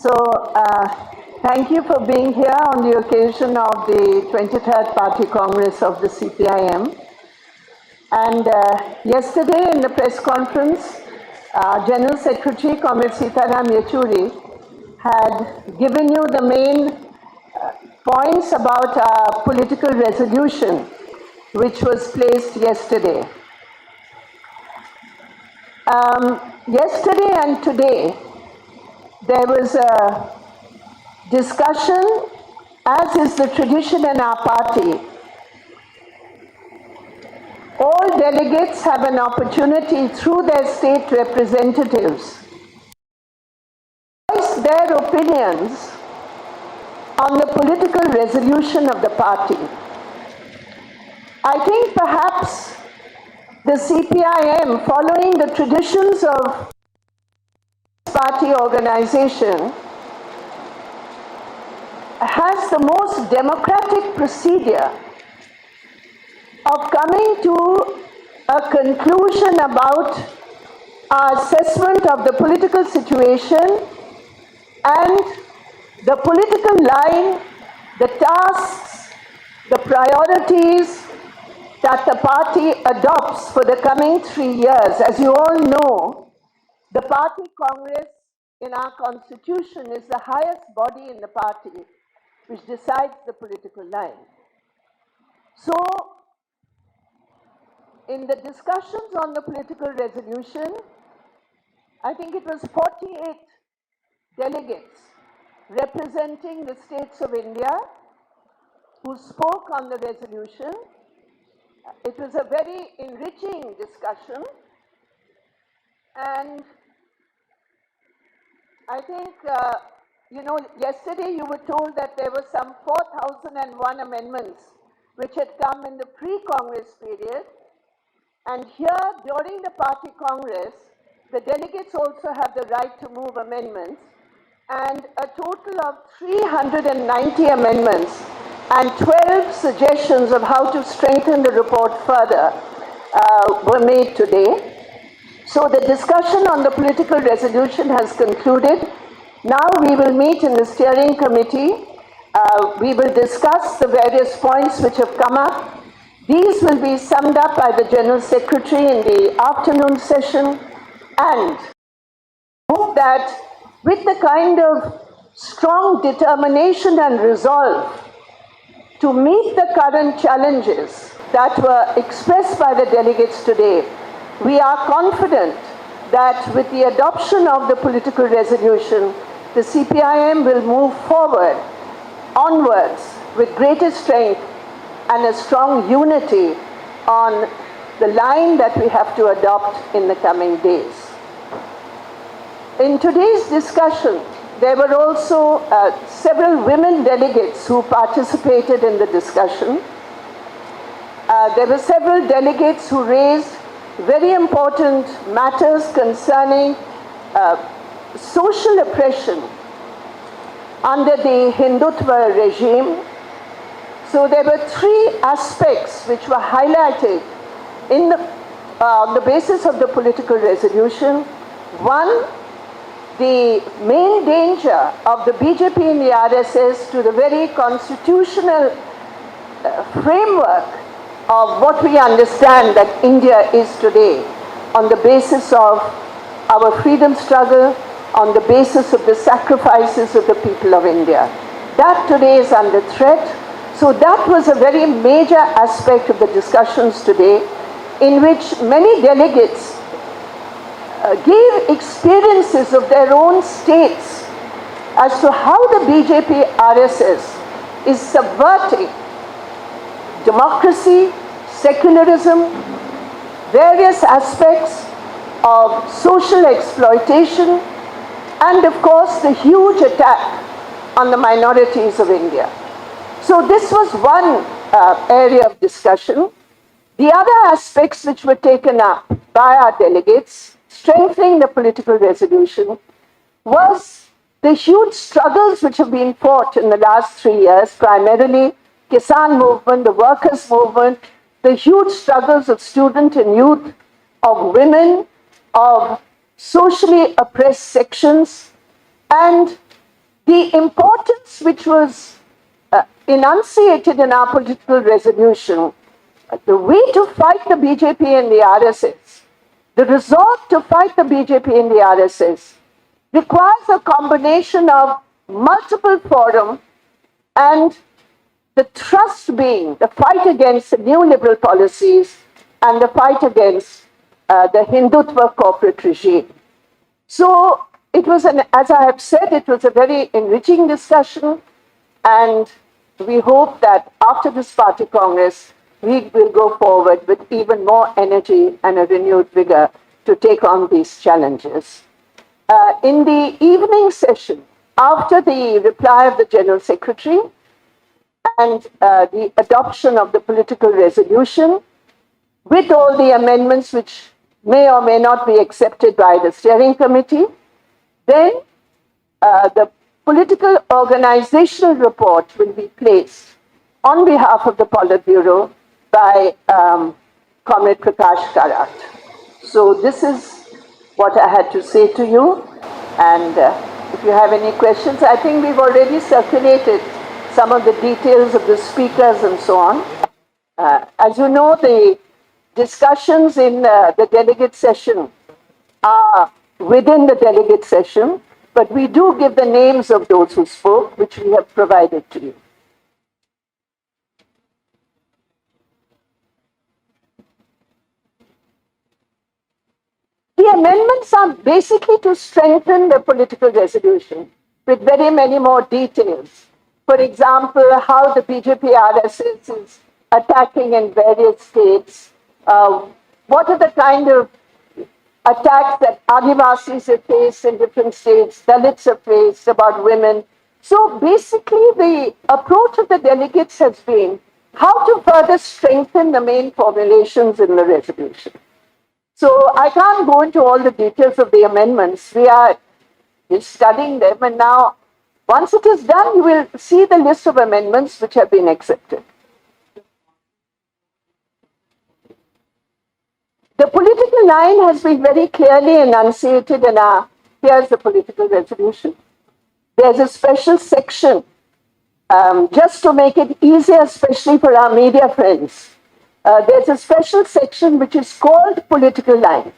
So, thank you for being here on the occasion of the 23rd Party Congress of the CPI M. And yesterday in the press conference, General Secretary Com Brinda had given you the main points about our political resolution, which was placed yesterday. Yesterday and today, there was a discussion, as is the tradition in our party. All delegates have an opportunity through their state representatives to voice their opinions on the political resolution of the party. I think perhaps the CPI M, following the traditions of party organization, has the most democratic procedure of coming to a conclusion about our assessment of the political situation and the political line, the tasks, the priorities that the party adopts for the coming 3 years. As you all know, the party congress in our constitution is the highest body in the party which decides the political line. So, in the discussions on the political resolution, I think it was 48 delegates representing the states of India who spoke on the resolution. It was a very enriching discussion, and I think, yesterday you were told that there were some 4,001 amendments which had come in the pre-Congress period. And here, during the party Congress, the delegates also have the right to move amendments. And a total of 390 amendments and 12 suggestions of how to strengthen the report further were made today. So the discussion on the political resolution has concluded. Now we will meet in the steering committee. We will discuss the various points which have come up. These will be summed up by the General Secretary in the afternoon session, and hope that with the kind of strong determination and resolve to meet the current challenges that were expressed by the delegates today, we are confident that with the adoption of the political resolution, the CPI M will move forward, onwards, with greater strength and a strong unity on the line that we have to adopt in the coming days. In today's discussion, there were also several women delegates who participated in the discussion. There were several delegates who raised very important matters concerning social oppression under the Hindutva regime. So there were three aspects which were highlighted in on the basis of the political resolution. One, the main danger of the BJP and the RSS to the very constitutional framework of what we understand that India is today, on the basis of our freedom struggle, on the basis of the sacrifices of the people of India. That today is under threat. So that was a very major aspect of the discussions today, in which many delegates gave experiences of their own states as to how the BJP RSS is subverting democracy, secularism, various aspects of social exploitation, and of course the huge attack on the minorities of India. So this was one area of discussion. The other aspects which were taken up by our delegates, strengthening the political resolution, was the huge struggles which have been fought in the last 3 years, primarily Kisan movement, the workers' movement, the huge struggles of student and youth, of women, of socially oppressed sections, and the importance which was enunciated in our political resolution, the way to fight the BJP and the RSS, the resolve to fight the BJP and the RSS, requires a combination of multiple forums and the thrust being the fight against the neoliberal policies and the fight against the Hindutva corporate regime. So it was, as I have said, it was a very enriching discussion, and we hope that after this party congress, we will go forward with even more energy and a renewed vigor to take on these challenges. In the evening session, after the reply of the General Secretary and the adoption of the political resolution, with all the amendments which may or may not be accepted by the steering committee, then the political organizational report will be placed on behalf of the politburo by Comrade Prakash Karat. So this is what I had to say to you, and if you have any questions, I think we've already circulated some of the details of the speakers and so on. As you know, the discussions in the delegate session are within the delegate session, but we do give the names of those who spoke, which we have provided to you. The amendments are basically to strengthen the political resolution with very many more details. For example, how the BJP RSS is attacking in various states. What are the kind of attacks that Adivasis have faced in different states, Dalits have faced about women. So basically the approach of the delegates has been how to further strengthen the main formulations in the resolution. So I can't go into all the details of the amendments. We're studying them, and now once it is done, you will see the list of amendments which have been accepted. The political line has been very clearly enunciated in our, here's the political resolution. There's a special section, just to make it easier, especially for our media friends. There's a special section which is called political line.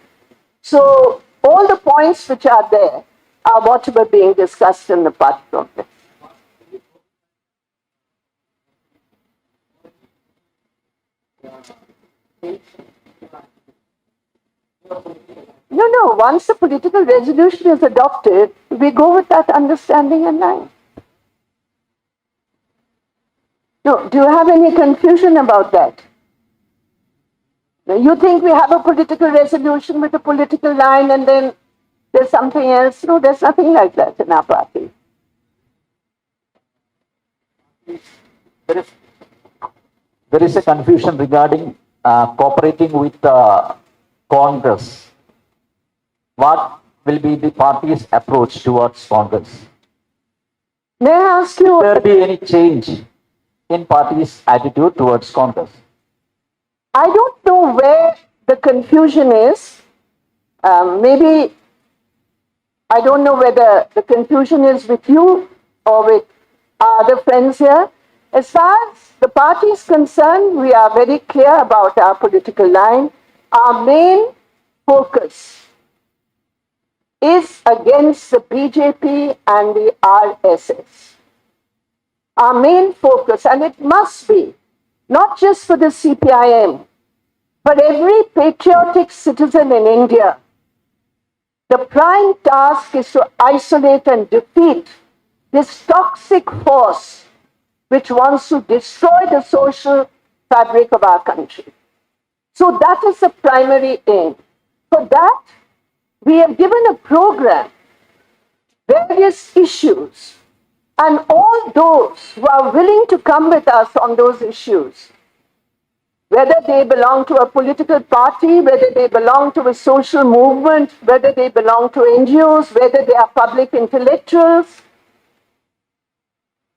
So all the points which are there are what were being discussed in the party congress. No, once the political resolution is adopted, we go with that understanding in line. No, do you have any confusion about that? You think we have a political resolution with a political line and then there's something else? No, there's nothing like that in our party. There is a confusion regarding cooperating with Congress. What will be the party's approach towards Congress? May I ask you? Will there be any change in party's attitude towards Congress? I don't know where the confusion is. Maybe, I don't know whether the confusion is with you or with our other friends here. As far as the party is concerned, we are very clear about our political line. Our main focus is against the BJP and the RSS. Our main focus, and it must be, not just for the CPI M, but every patriotic citizen in India, the prime task is to isolate and defeat this toxic force which wants to destroy the social fabric of our country. So that is the primary aim. For that, we have given a program, various issues, and all those who are willing to come with us on those issues, whether they belong to a political party, whether they belong to a social movement, whether they belong to NGOs, whether they are public intellectuals,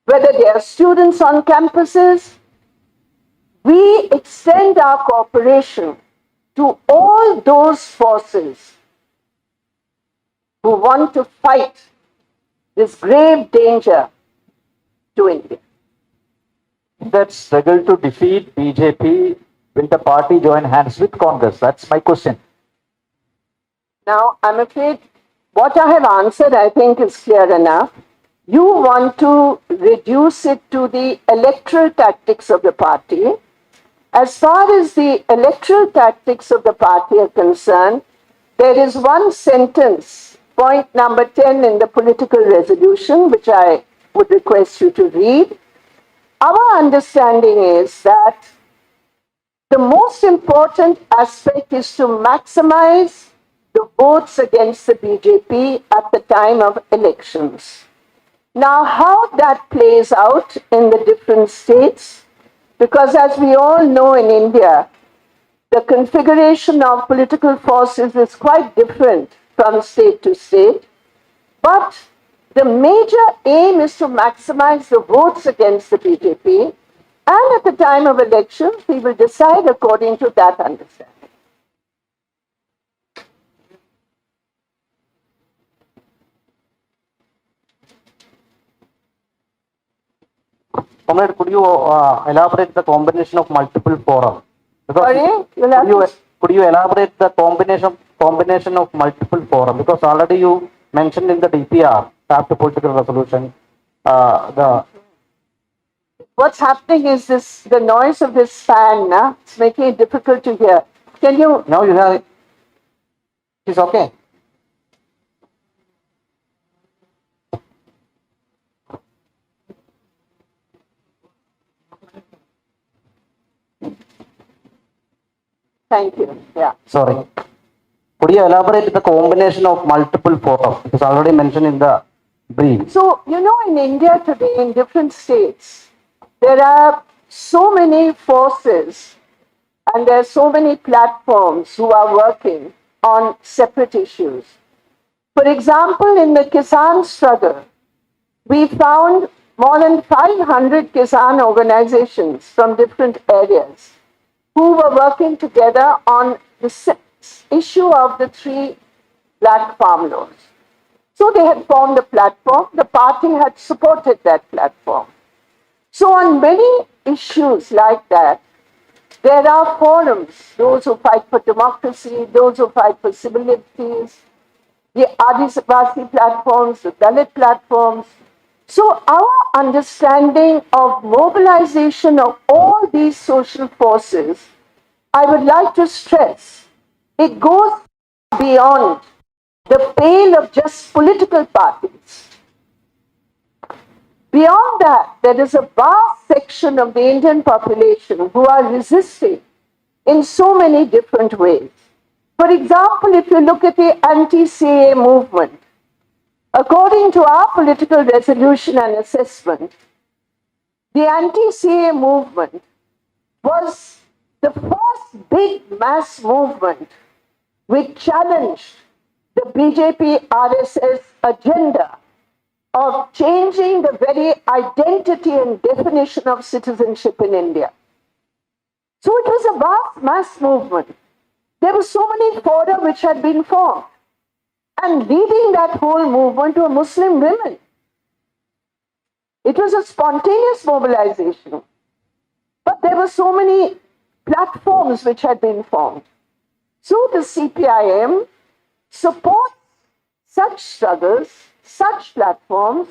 whether they are students on campuses, we extend our cooperation to all those forces who want to fight this grave danger to India. That struggle to defeat BJP, will the party join hands with Congress? That's my question. Now, I'm afraid what I have answered, I think, is clear enough. You want to reduce it to the electoral tactics of the party. As far as the electoral tactics of the party are concerned, there is one sentence, point number 10 in the political resolution, which I would request you to read. Our understanding is that the most important aspect is to maximize the votes against the BJP at the time of elections. Now, how that plays out in the different states, because as we all know in India, the configuration of political forces is quite different from state to state, but the major aim is to maximize the votes against the BJP, and at the time of elections, we will decide according to that understanding. Comrade, could you elaborate the combination of multiple fora? Sorry? Could you elaborate the combination of multiple fora? Because already you mentioned in the DPR, draft political resolution, What's happening is this, the noise of this fan, it's making it difficult to hear. Can you? Now you have, it's okay. Thank you. Yeah. Sorry. Could you elaborate the combination of multiple fora? It is already mentioned in the brief. So, you know, in India today, in different states, there are so many forces and there are so many platforms who are working on separate issues. For example, in the Kisan struggle, we found more than 500 Kisan organizations from different areas who were working together on the issue of the 3 black farm laws. So they had formed a platform, the party had supported that platform. So on many issues like that, there are forums, those who fight for democracy, those who fight for civil liberties, the Adivasi platforms, the Dalit platforms. So our understanding of mobilization of all these social forces, I would like to stress, it goes beyond the pale of just political parties. Beyond that, there is a vast section of the Indian population who are resisting in so many different ways. For example, if you look at the anti-CAA movement, according to our political resolution and assessment, the anti-CAA movement was the first big mass movement which challenged the BJP RSS agenda of changing the very identity and definition of citizenship in India. So it was a vast mass movement. There were so many fora which had been formed. And leading that whole movement were Muslim women. It was a spontaneous mobilization. But there were so many platforms which had been formed. So the CPI M supports such struggles, such platforms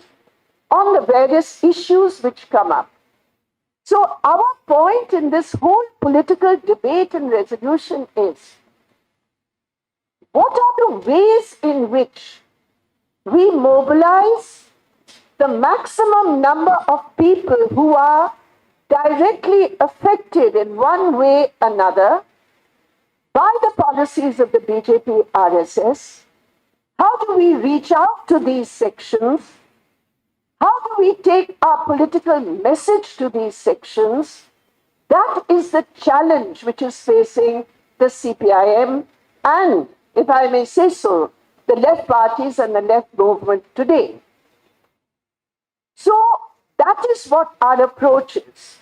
on the various issues which come up. So our point in this whole political debate and resolution is, what are the ways in which we mobilize the maximum number of people who are directly affected in one way or another by the policies of the BJP RSS? How do we reach out to these sections? How do we take our political message to these sections? That is the challenge which is facing the CPI M and, if I may say so, the left parties and the left movement today. So that is what our approach is.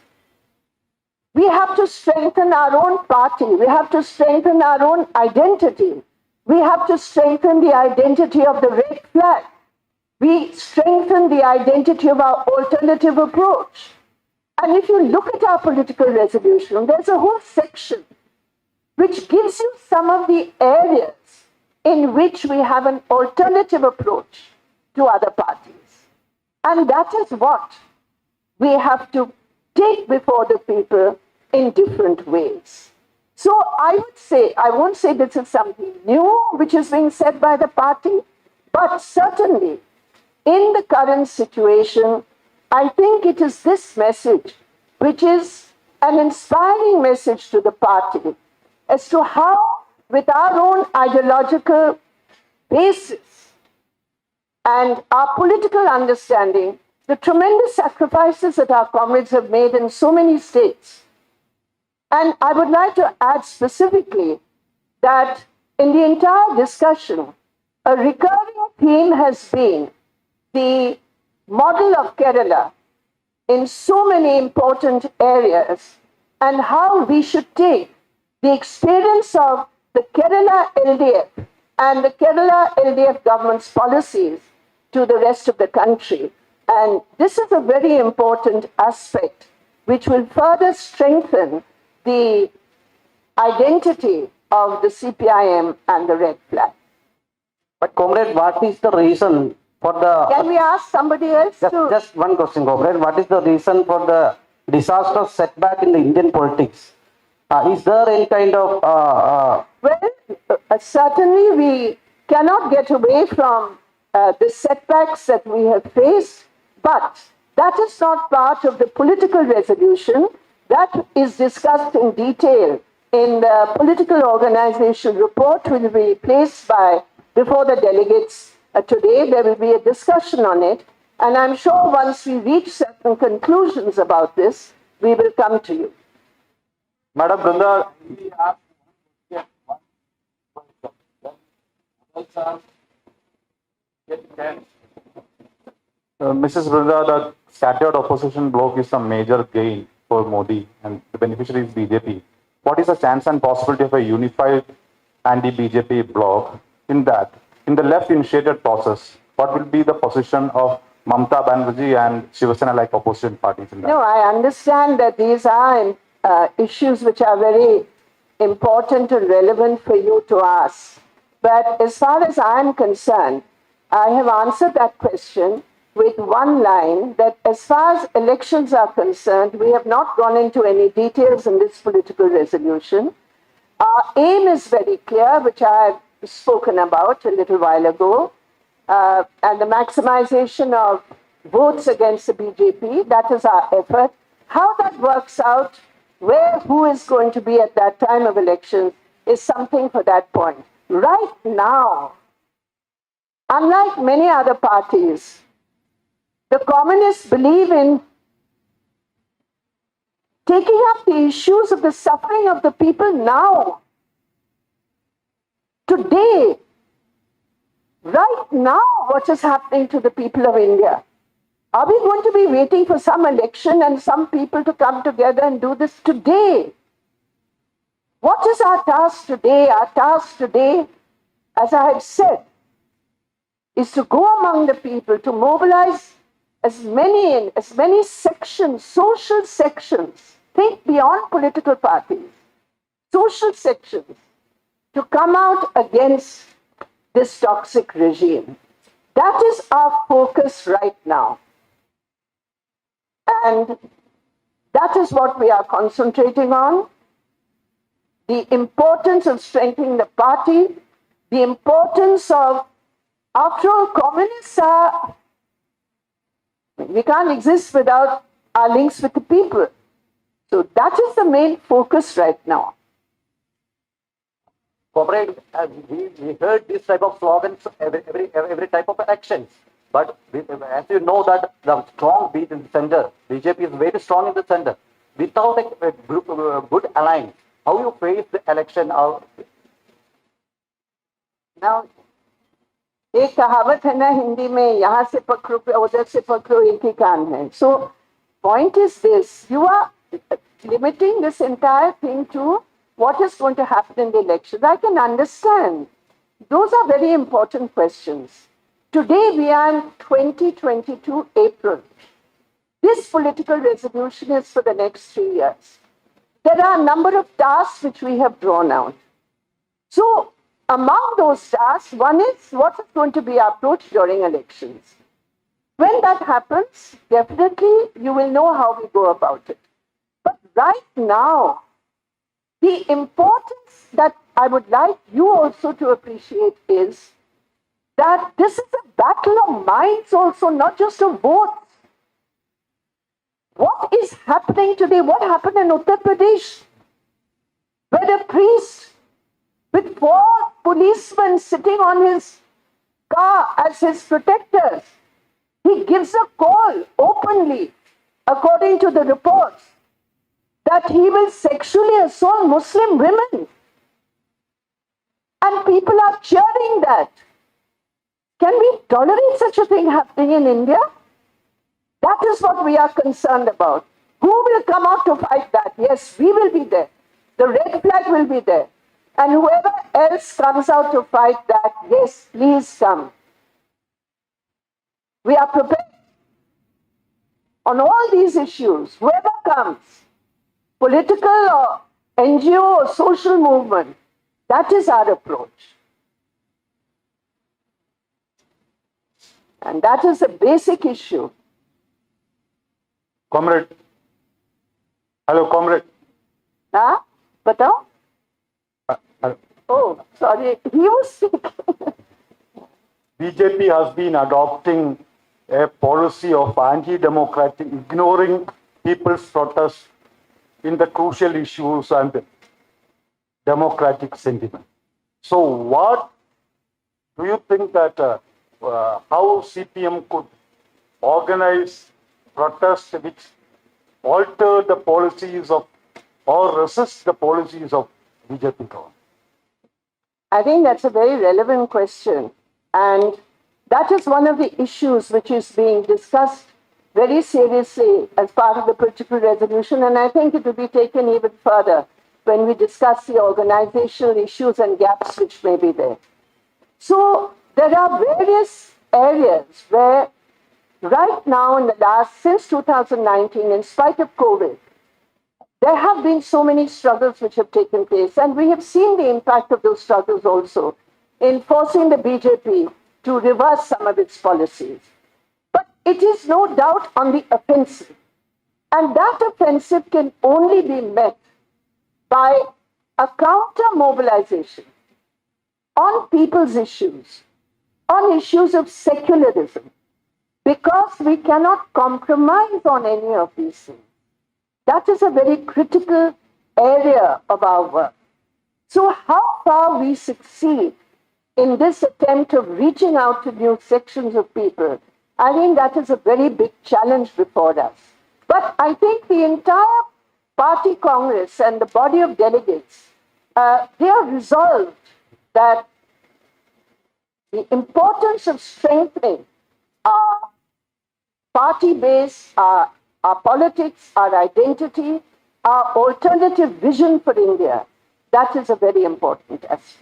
We have to strengthen our own party. We have to strengthen our own identity. We have to strengthen the identity of the red flag. we strengthen the identity of our alternative approach. And if you look at our political resolution, there's a whole section which gives you some of the areas in which we have an alternative approach to other parties. And that is what we have to take before the people in different ways. So I would say, I won't say this is something new which is being said by the party, but certainly in the current situation, I think it is this message which is an inspiring message to the party as to how, with our own ideological basis and our political understanding, the tremendous sacrifices that our comrades have made in so many states. And I would like to add specifically that in the entire discussion, a recurring theme has been the model of Kerala in so many important areas and how we should take the experience of the Kerala LDF and the Kerala LDF government's policies to the rest of the country. And this is a very important aspect which will further strengthen the identity of the CPI M and the red flag. But comrade, what is the reason for the... Can we ask somebody else Just one question, comrade. What is the reason for the disastrous setback in the Indian politics? Is there any kind of... certainly we cannot get away from the setbacks that we have faced, but that is not part of the political resolution. That is discussed in detail in the political organization report, which will be placed before the delegates today. There will be a discussion on it, and I'm sure once we reach certain conclusions about this, we will come to you. Madam Brinda, Mrs. Brinda, the scattered opposition bloc is a major gain for Modi and the beneficiary is BJP. What is the chance and possibility of a unified anti-BJP bloc in that? In the left-initiated process, what will be the position of Mamata Banerjee and Shiv Sena like opposition parties in that? No, I understand that these are issues which are very important and relevant for you to ask. But as far as I am concerned, I have answered that question with one line, that as far as elections are concerned, we have not gone into any details in this political resolution. Our aim is very clear, which I have spoken about a little while ago, and the maximization of votes against the BJP, that is our effort. How that works out, who is going to be at that time of elections, is something for that point. Right now, unlike many other parties, the communists believe in taking up the issues of the suffering of the people now, today, right now, what is happening to the people of India. Are we going to be waiting for some election and some people to come together and do this today? What is our task today? Our task today, as I have said, is to go among the people, to mobilize as many sections, social sections, think beyond political parties, social sections, to come out against this toxic regime. That is our focus right now. And that is what we are concentrating on. The importance of strengthening the party, the importance of, after all, communists are, we can't exist without our links with the people. So that is the main focus right now. Comrade, we heard this type of slogans every type of elections. But as you know that the strong beat in the center, BJP is very strong in the center. Without a good alliance, how you face the election out? Now, एक कहावत है ना हिंदी में, यहाँ से पकड़ो उधर से पकड़ो एक ही कान है. So point is this: you are limiting this entire thing to what is going to happen in the elections. I can understand. Those are very important questions. Today we are in 2022 April. This political resolution is for the next 3 years. There are a number of tasks which we have drawn out. So among those tasks, one is what is going to be our approach during elections. When that happens, definitely you will know how we go about it. But right now, the importance that I would like you also to appreciate is that this is a battle of minds also, not just of votes. What is happening today? What happened in Uttar Pradesh? Where a priest with 4 policemen sitting on his car as his protectors, he gives a call openly, according to the reports, that he will sexually assault Muslim women. And people are cheering that. Can we tolerate such a thing happening in India? That is what we are concerned about. Who will come out to fight that? Yes, we will be there. The red flag will be there. And whoever else comes out to fight that, yes, please come. We are prepared on all these issues. Whoever comes, political or NGO or social movement, that is our approach. And that is a basic issue. Comrade. Hello, comrade. Huh? Batao? Hello. Oh, sorry. He was speaking. BJP has been adopting a policy of anti-democratic, ignoring people's protests in the crucial issues and democratic sentiment. So what do you think that how CPM could organize protests which alter the policies of or resist the policies of BJP government? I think that's a very relevant question. And that is one of the issues which is being discussed very seriously as part of the political resolution. And I think it will be taken even further when we discuss the organizational issues and gaps which may be there. So there are various areas where right now in the last, since 2019, in spite of COVID, there have been so many struggles which have taken place, and we have seen the impact of those struggles also in forcing the BJP to reverse some of its policies. But it is no doubt on the offensive, and that offensive can only be met by a counter mobilization on people's issues, on issues of secularism, because we cannot compromise on any of these things. That is a very critical area of our work. So how far we succeed in this attempt of reaching out to new sections of people, I think that is a very big challenge before us. But I think the entire party congress and the body of delegates, they are resolved that the importance of strengthening our party base, our politics, our identity, our alternative vision for India, that is a very important aspect.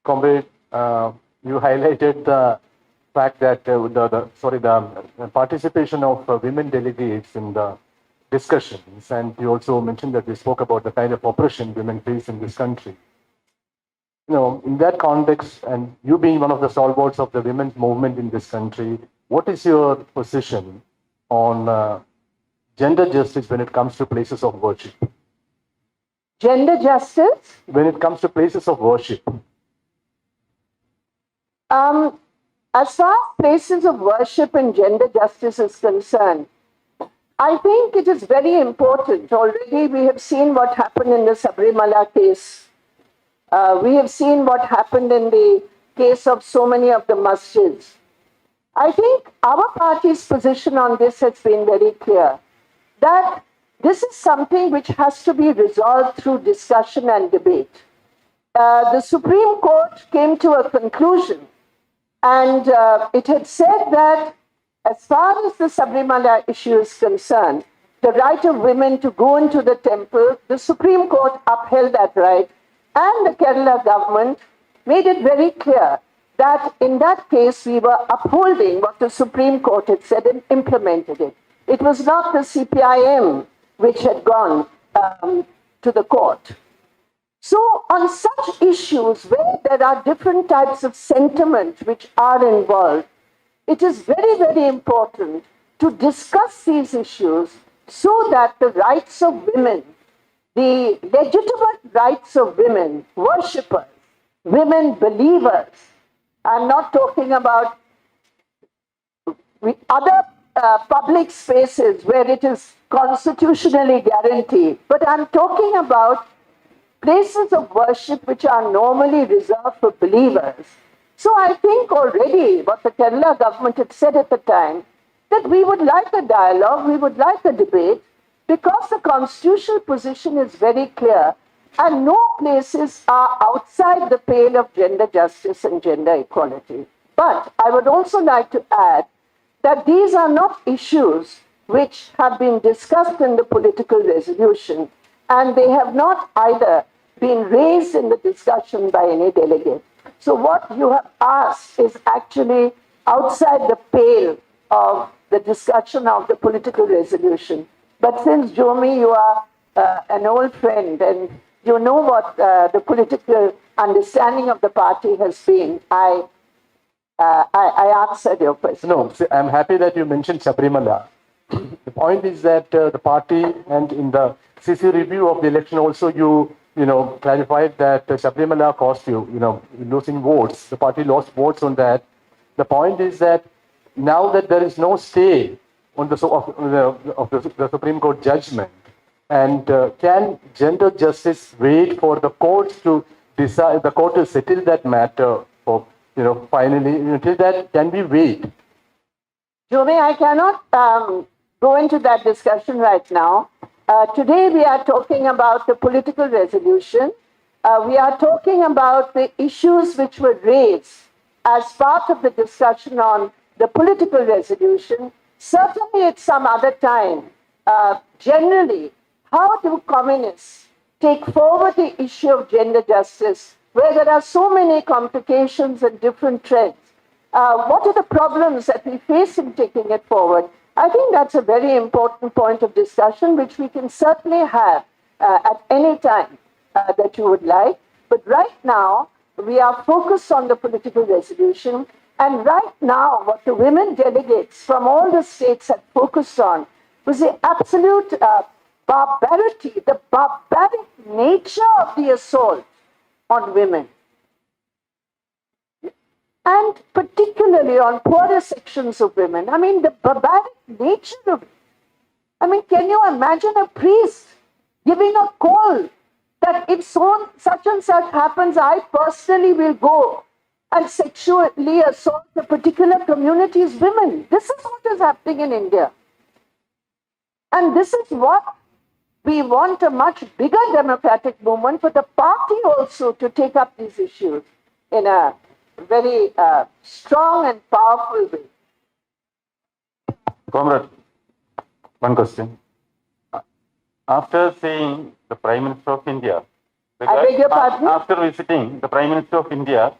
Comrade, you highlighted the fact that the participation of women delegates in the discussions, and you also mentioned that we spoke about the kind of oppression women face in this country. You know, in that context, and you being one of the stalwarts of the women's movement in this country, what is your position on gender justice when it comes to places of worship? Gender justice? When it comes to places of worship. As far as places of worship and gender justice is concerned, I think it is very important. Already we have seen what happened in the Sabrimala case. We have seen what happened in the case of so many of the masjids. I think our party's position on this has been very clear, that this is something which has to be resolved through discussion and debate. The Supreme Court came to a conclusion, and it had said that as far as the Sabrimala issue is concerned, the right of women to go into the temple, the Supreme Court upheld that right, and the Kerala government made it very clear that in that case we were upholding what the Supreme Court had said and implemented it. It was not the CPI M which had gone to the court. So on such issues where there are different types of sentiment which are involved, it is very, very important to discuss these issues so that the rights of women, the legitimate rights of women, worshippers, women believers, I'm not talking about other public spaces where it is constitutionally guaranteed, but I'm talking about places of worship which are normally reserved for believers. So I think already what the Kerala government had said at the time, that we would like a dialogue, we would like a debate, because the constitutional position is very clear and no places are outside the pale of gender justice and gender equality. But I would also like to add that these are not issues which have been discussed in the political resolution, and they have not either been raised in the discussion by any delegate. So what you have asked is actually outside the pale of the discussion of the political resolution. But since, Jomi, you are an old friend and you know what the political understanding of the party has been, I answered your question. No, see, I'm happy that you mentioned Sabrimala. The point is that the party, and in the CC review of the election also, you clarified that Sabrimala cost you, losing votes. The party lost votes on that. The point is that now that there is no stay on the Supreme Court judgment, and can gender justice wait for the courts to decide, the court to settle that matter for, finally, until that, can we wait? Jomi, I cannot go into that discussion right now. Today we are talking about the political resolution. We are talking about the issues which were raised as part of the discussion on the political resolution. Certainly at some other time, generally, how do communists take forward the issue of gender justice, where there are so many complications and different trends? What are the problems that we face in taking it forward? I think that's a very important point of discussion, which we can certainly have at any time that you would like. But right now, we are focused on the political resolution. And right now, what the women delegates from all the states had focused on was the absolute barbarity, the barbaric nature of the assault on women. And particularly on poorer sections of women. I mean, the barbaric nature of it. I mean, can you imagine a priest giving a call that if such and such happens, I personally will go and sexually assault a particular community's women? This is what is happening in India. And this is what we want, a much bigger democratic movement for the party also to take up these issues in a very strong and powerful way. Comrade, one question. After seeing the Prime Minister of India, I beg your pardon? after visiting the Prime Minister of India,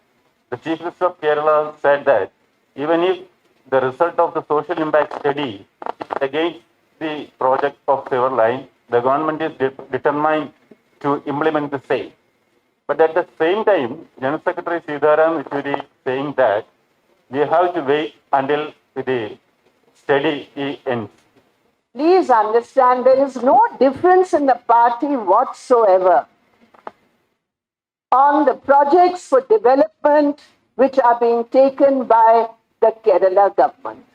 the Chief Minister of Kerala said that even if the result of the social impact study against the project of Sewer Line, the government is determined to implement the same. But at the same time, General Secretary Sitaram is saying that we have to wait until the study ends. Please understand, there is no difference in the party whatsoever on the projects for development which are being taken by the Kerala government.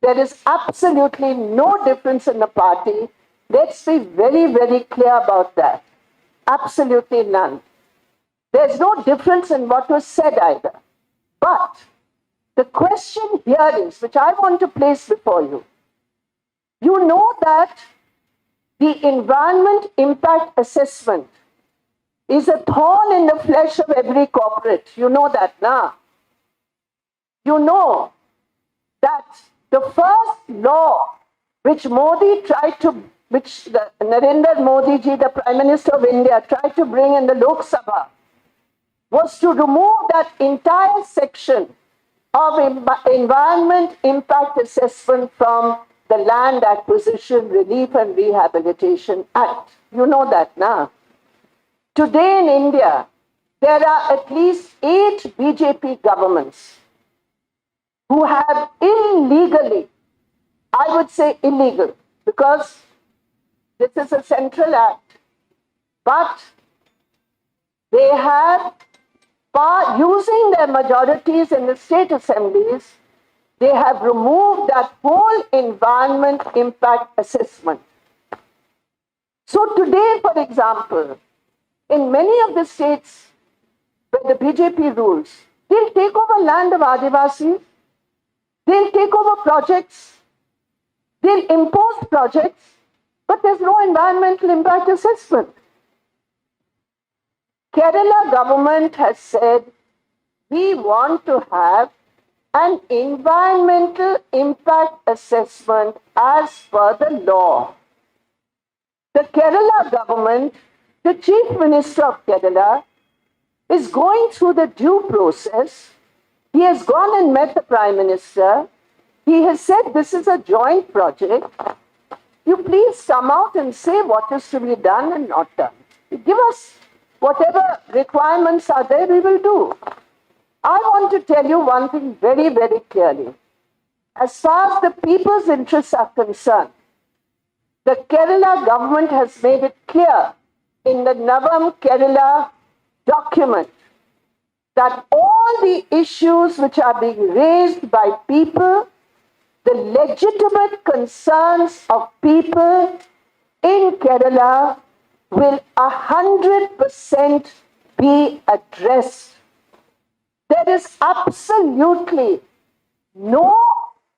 There is absolutely no difference in the party. Let's be very, very clear about that. Absolutely none. There's no difference in what was said either. But the question here is, which I want to place before you, you know that the environment impact assessment is a thorn in the flesh of every corporate. You know that, na? You know that the first law which Narendra Modi ji, the Prime Minister of India, tried to bring in the Lok Sabha was to remove that entire section of environment impact assessment from the Land Acquisition, Relief and Rehabilitation Act. You know that now. Today in India, there are at least 8 BJP governments who have illegally, I would say illegal, because this is a central act, but they have, using their majorities in the state assemblies, they have removed that whole environment impact assessment. So today, for example, in many of the states where the BJP rules, they'll take over land of Adivasis, they'll take over projects, they'll impose projects, but there's no environmental impact assessment. Kerala government has said, we want to have an environmental impact assessment as per the law. The Kerala government, the Chief Minister of Kerala, is going through the due process. He has gone and met the Prime Minister. He has said this is a joint project. You please come out and say what is to be done and not done. Give us whatever requirements are there, we will do. I want to tell you one thing very, very clearly. As far as the people's interests are concerned, the Kerala government has made it clear in the Navam Kerala document that all the issues which are being raised by people, the legitimate concerns of people in Kerala will 100% be addressed. There is absolutely no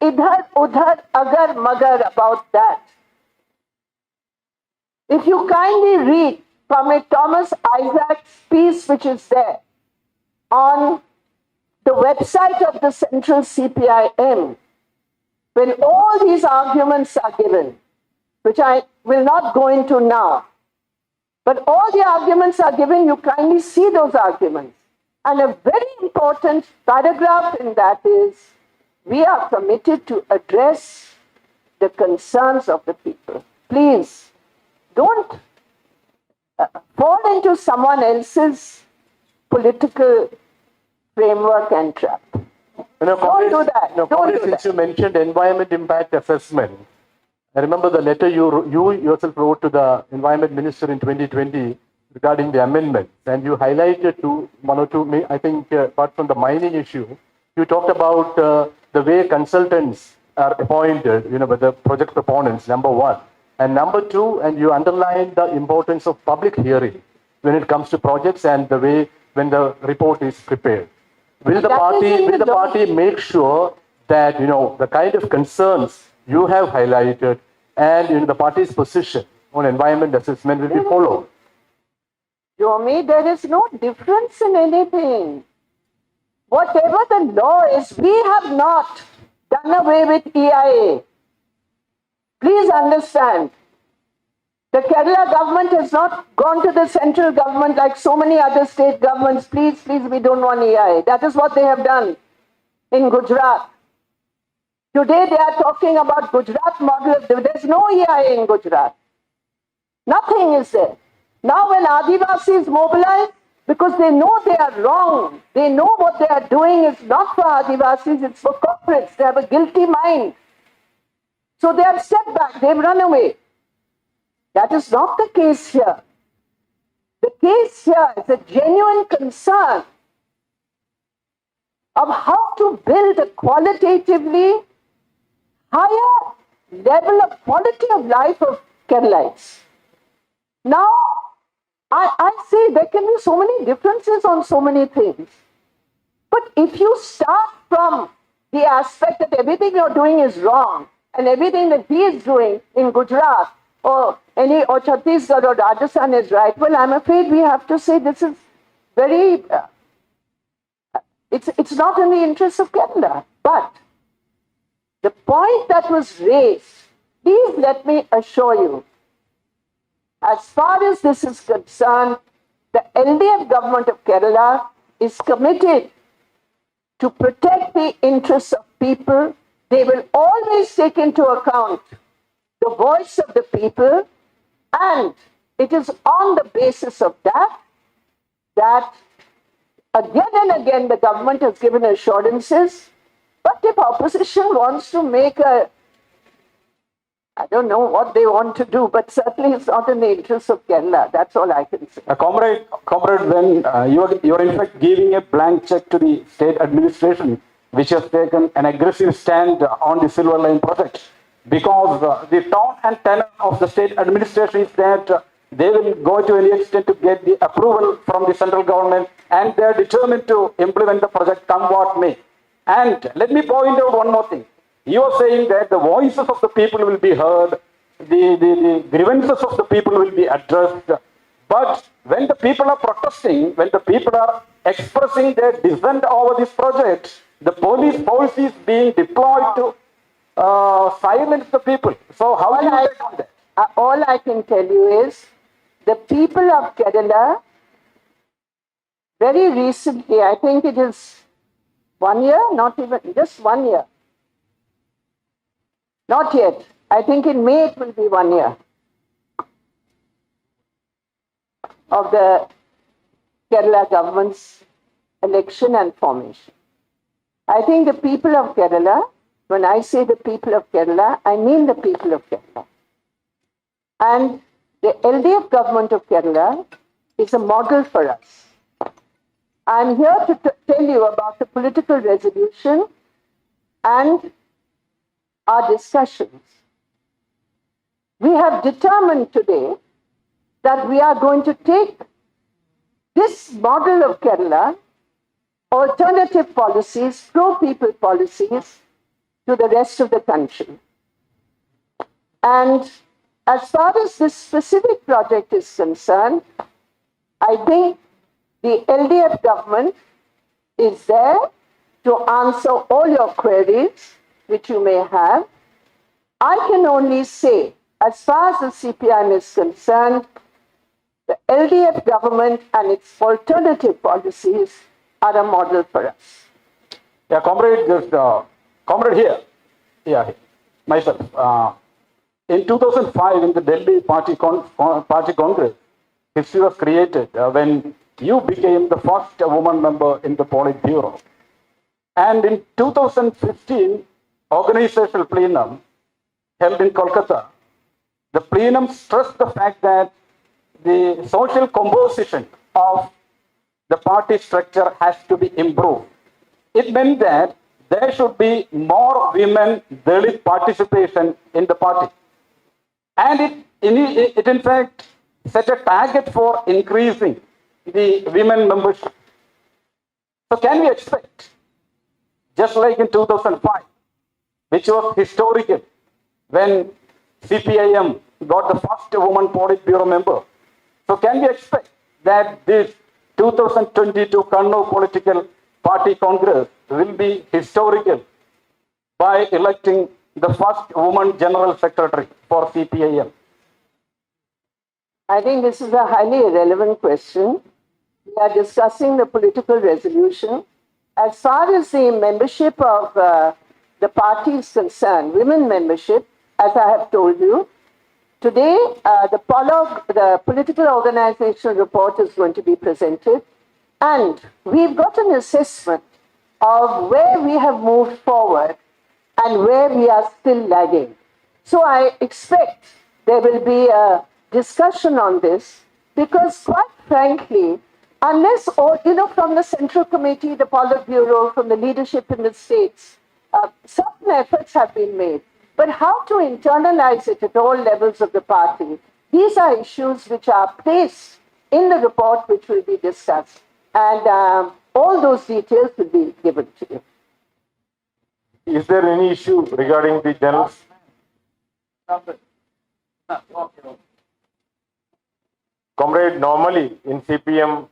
idhar udhar agar magar about that. If you kindly read from a Thomas Isaac's piece which is there on the website of the Central CPI M, when all these arguments are given, which I will not go into now, but all the arguments are given, you kindly see those arguments. And a very important paragraph in that is, we are committed to address the concerns of the people. Please, don't fall into someone else's political framework and trap. Don't do that. Don't do Since that. you mentioned environment impact assessment, I remember the letter you yourself wrote to the Environment Minister in 2020 regarding the amendments, and you highlighted one or two, I think, apart from the mining issue, you talked about the way consultants are appointed, by the project proponents, number one. And number two, and you underlined the importance of public hearing when it comes to projects and the way when the report is prepared. Will the party make sure that, the kind of concerns you have highlighted and the party's position on environment assessment will be followed? Yomi, there is no difference in anything. Whatever the law is, we have not done away with EIA. Please understand, the Kerala government has not gone to the central government like so many other state governments. Please, we don't want EIA. That is what they have done in Gujarat. Today they are talking about Gujarat model. There's no EIA in Gujarat. Nothing is there. Now when Adivasis mobilize, because they know they are wrong, they know what they are doing is not for Adivasis, it's for corporates. They have a guilty mind. So they have stepped back, they've run away. That is not the case here. The case here is a genuine concern of how to build a qualitatively higher level of quality of life of Keralites. Now, I say there can be so many differences on so many things. But if you start from the aspect that everything you're doing is wrong, and everything that he is doing in Gujarat or Chhattisgarh or Rajasthan is right, well, I'm afraid we have to say this is very, it's not in the interest of Kerala. But the point that was raised, please let me assure you, as far as this is concerned, the LDF government of Kerala is committed to protect the interests of people. They will always take into account the voice of the people, and it is on the basis of that that again and again the government has given assurances. But if opposition wants to make I don't know what they want to do, but certainly it's not in the interest of Kerala. That's all I can say. Comrade, when you're in fact giving a blank check to the state administration, which has taken an aggressive stand on the Silver Line project, because the tone and tenor of the state administration is that they will go to any extent to get the approval from the central government, and they are determined to implement the project come what may. And let me point out one more thing. You are saying that the voices of the people will be heard, the grievances of the people will be addressed. But when the people are protesting, when the people are expressing their dissent over this project, the police force is being deployed to silence the people. So how do you take on that? All I can tell you is the people of Kerala, very recently, I think it is 1 year, not even, just 1 year. Not yet. I think in May it will be 1 year of the Kerala government's election and formation. I think the people of Kerala, when I say the people of Kerala, I mean the people of Kerala. And the LDF government of Kerala is a model for us. I'm here to tell you about the political resolution and our discussions. We have determined today that we are going to take this model of Kerala, alternative policies, pro-people policies, to the rest of the country. And as far as this specific project is concerned, I think the LDF government is there to answer all your queries which you may have. I can only say, as far as the CPI is concerned, the LDF government and its alternative policies are a model for us. Yeah, comrade, just comrade here. Yeah, myself. In 2005, in the Delhi Party Congress, history was created when you became the first woman member in the politburo. And in 2015, organizational plenum held in Kolkata, the plenum stressed the fact that the social composition of the party structure has to be improved. It meant that there should be more women Dalit participation in the party. And it in fact set a target for increasing the women membership. So can we expect, just like in 2005, which was historical, when CPI M got the first woman politburo member, so can we expect that this 2022 Kannur political party congress will be historical by electing the first woman general secretary for CPI M? I think this is a highly irrelevant question. We are discussing the political resolution. As far as the membership of the party is concerned, women membership, as I have told you, today the political organization report is going to be presented, and we've got an assessment of where we have moved forward and where we are still lagging. So I expect there will be a discussion on this, because quite frankly, unless from the Central Committee, the Politburo, from the leadership in the states, certain efforts have been made. But how to internalize it at all levels of the party, these are issues which are placed in the report which will be discussed. And all those details will be given to you. Is there any issue regarding the general? Comrade, normally in CPM,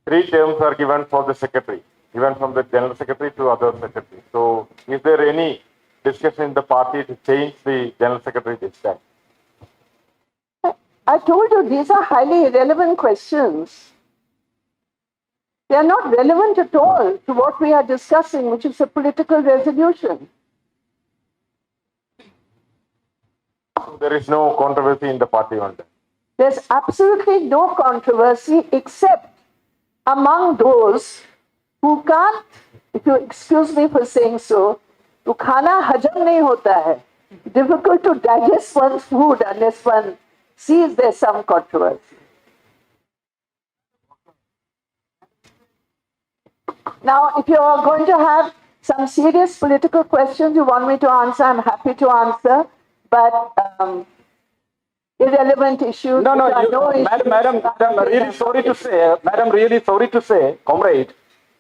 3 terms are given for the secretary, given from the general secretary to other secretary. So, is there any discussion in the party to change the general secretary this time? I told you these are highly irrelevant questions. They are not relevant at all to what we are discussing, which is a political resolution. There is no controversy in the party on that. There's absolutely no controversy except among those who can't, if you excuse me for saying so, to khana hajam nahi hota hai. Difficult to digest one's food unless one sees there's some controversy. Now, if you are going to have some serious political questions you want me to answer, I'm happy to answer. But irrelevant issues. No, no, issues. madam, really sorry to say, comrade,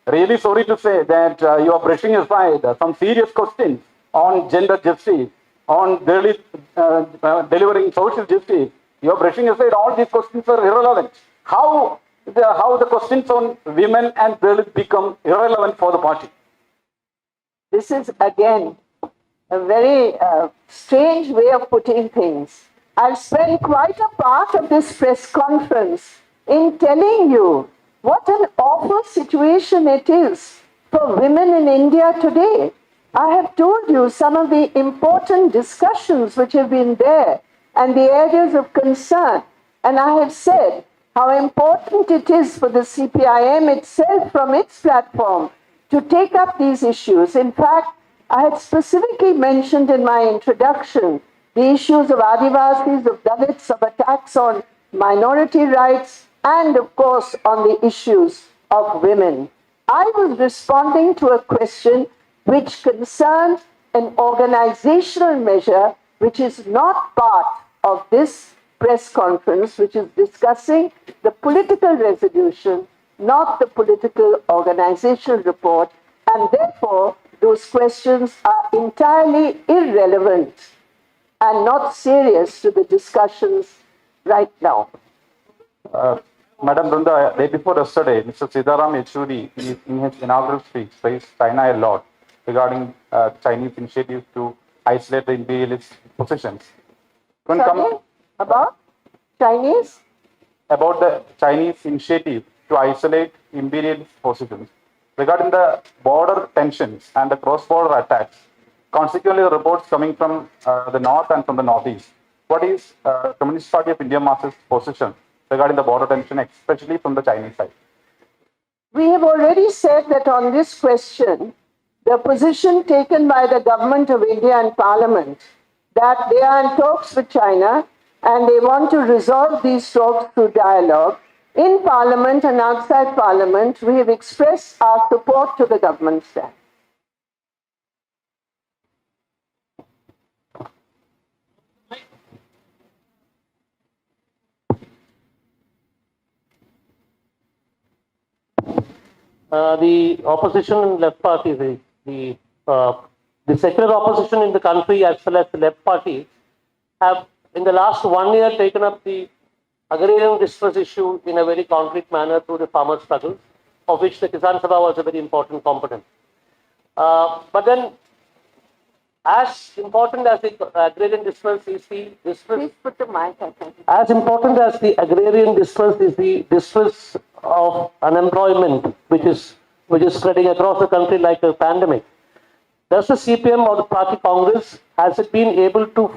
really sorry to say that you are brushing aside some serious questions on gender justice, on delivering social justice. You are brushing aside all these questions are irrelevant. How the questions on women and girls become irrelevant for the party? This is again a very strange way of putting things. I've spent quite a part of this press conference in telling you what an awful situation it is for women in India today. I have told you some of the important discussions which have been there and the areas of concern. And I have said how important it is for the CPI M itself from its platform to take up these issues. In fact, I had specifically mentioned in my introduction the issues of Adivasis, of Dalits, of attacks on minority rights, and of course on the issues of women. I was responding to a question which concerned an organizational measure which is not part of this press conference, which is discussing the political resolution, not the political organizational report, and therefore those questions are entirely irrelevant and not serious to the discussions right now. Madam Brinda, day before yesterday, Mr. Sitaram Yechuri, in his inaugural speech, praised China a lot regarding Chinese initiatives to isolate the imperialist positions. About Chinese? About the Chinese initiative to isolate imperialist positions. Regarding the border tensions and the cross-border attacks, consequently the reports coming from the north and from the northeast, what is Communist Party of India Marxist position regarding the border tension, especially from the Chinese side? We have already said that on this question, the position taken by the government of India and Parliament, that they are in talks with China and they want to resolve these talks through dialogue. In Parliament and outside Parliament, we have expressed our support to the government stand. The opposition and left party, the secular opposition in the country as well as the left party have in the last 1 year taken up the agrarian distress issue in a very concrete manner through the farmer struggle, of which the Kisan Sabha was a very important component. But then, as important as the agrarian distress is the distress, Please put the mic, I think. as important as the agrarian distress is the distress of unemployment, which is spreading across the country like a pandemic. Does the CPM or the party Congress, has it been able to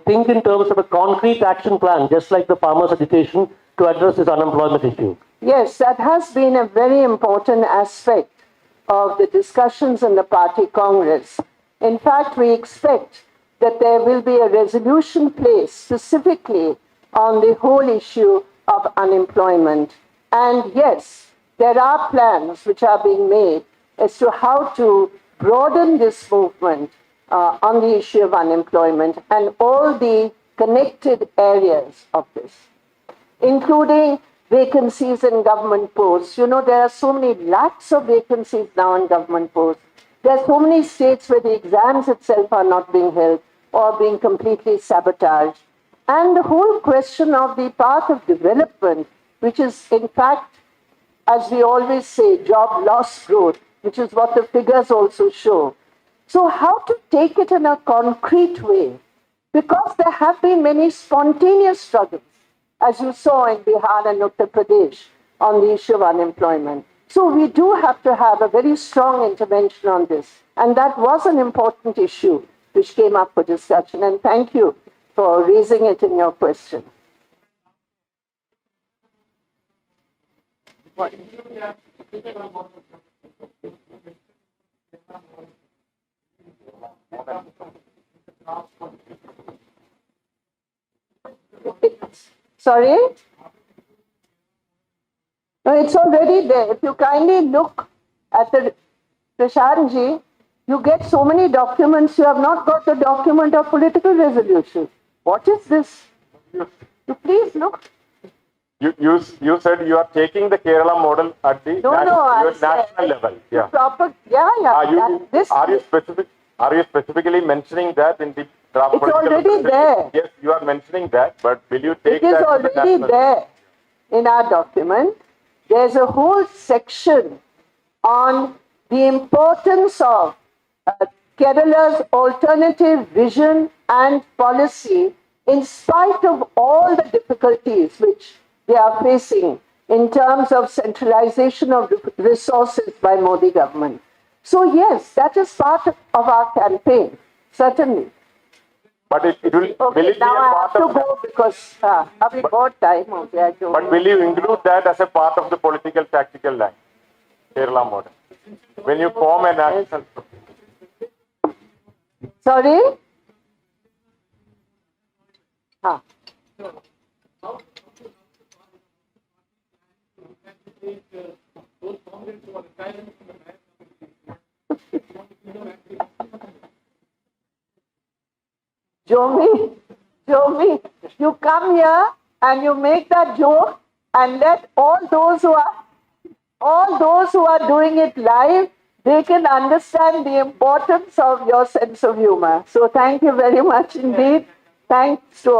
think in terms of a concrete action plan, just like the farmers' agitation, to address this unemployment issue? Yes, that has been a very important aspect of the discussions in the party Congress. In fact, we expect that there will be a resolution placed specifically on the whole issue of unemployment. And yes, there are plans which are being made as to how to broaden this movement on the issue of unemployment and all the connected areas of this, including vacancies in government posts. You know, there are so many lakhs of vacancies now in government posts. There are so many states where the exams itself are not being held or being completely sabotaged. And the whole question of the path of development, which is in fact, as we always say, job loss growth, which is what the figures also show. So how to take it in a concrete way? Because there have been many spontaneous struggles, as you saw in Bihar and Uttar Pradesh, on the issue of unemployment. So we do have to have a very strong intervention on this. And that was an important issue which came up for discussion. And thank you for raising it in your question. Sorry? No, it's already there. If you kindly look at the Prashantji, you get so many documents, you have not got the document of political resolution. What is this? You please look. You said you are taking the Kerala model at the national level. Yeah. Proper, yeah. Are you specifically mentioning that in the draft? It's already there. Yes, you are mentioning that, but will you take that? It is already there in our document. There's a whole section on the importance of Kerala's alternative vision and policy in spite of all the difficulties which they are facing in terms of centralization of resources by Modi government. So yes, that is part of our campaign, certainly. But it will, okay, will it now be a part I have of to go because we got time. Okay, but will you include that as a part of the political tactical line, Kerala model, when you form a national? Sorry? Jomi, you come here and you make that joke and let all those who are doing it live, they can understand the importance of your sense of humor. So thank you very much indeed. Thanks to all.